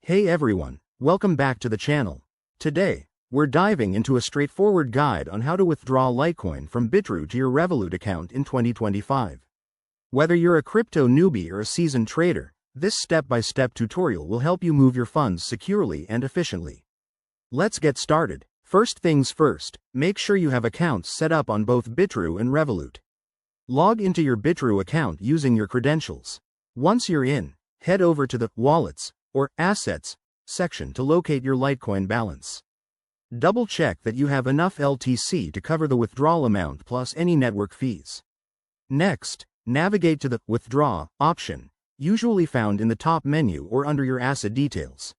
Hey everyone, welcome back to the channel. Today, we're diving into a straightforward guide on how to withdraw Litecoin from Bitrue to your Revolut account in 2025. Whether you're a crypto newbie or a seasoned trader, this step-by-step tutorial will help you move your funds securely and efficiently. Let's get started. First things first, make sure you have accounts set up on both Bitrue and Revolut. Log into your Bitrue account using your credentials. Once you're in, head over to the Wallets or Assets section to locate your Litecoin balance. Double-check that you have enough LTC to cover the withdrawal amount plus any network fees. Next, navigate to the Withdraw option, usually found in the top menu or under your asset details.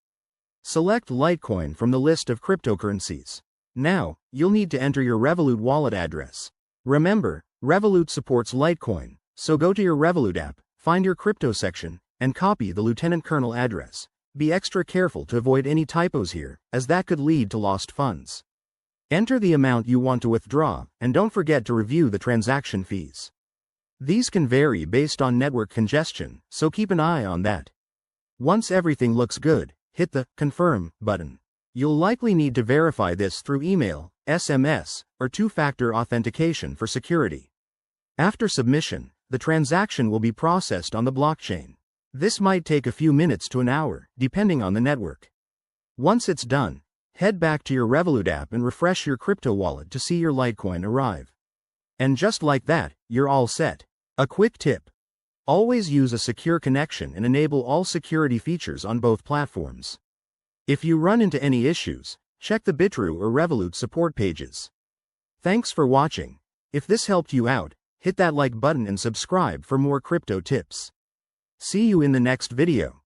Select Litecoin from the list of cryptocurrencies. Now, you'll need to enter your Revolut wallet address. Remember, Revolut supports Litecoin, so go to your Revolut app, find your crypto section, and copy the Lieutenant Colonel address. Be extra careful to avoid any typos here, as that could lead to lost funds. Enter the amount you want to withdraw, and don't forget to review the transaction fees. These can vary based on network congestion, so keep an eye on that. Once everything looks good, hit the Confirm button. You'll likely need to verify this through email, SMS, or two-factor authentication for security. After submission, the transaction will be processed on the blockchain. This might take a few minutes to an hour, depending on the network. Once it's done, head back to your Revolut app and refresh your crypto wallet to see your Litecoin arrive. And just like that, you're all set. A quick tip: always use a secure connection and enable all security features on both platforms. If you run into any issues, check the Bitrue or Revolut support pages. Thanks for watching. If this helped you out, hit that like button and subscribe for more crypto tips. See you in the next video.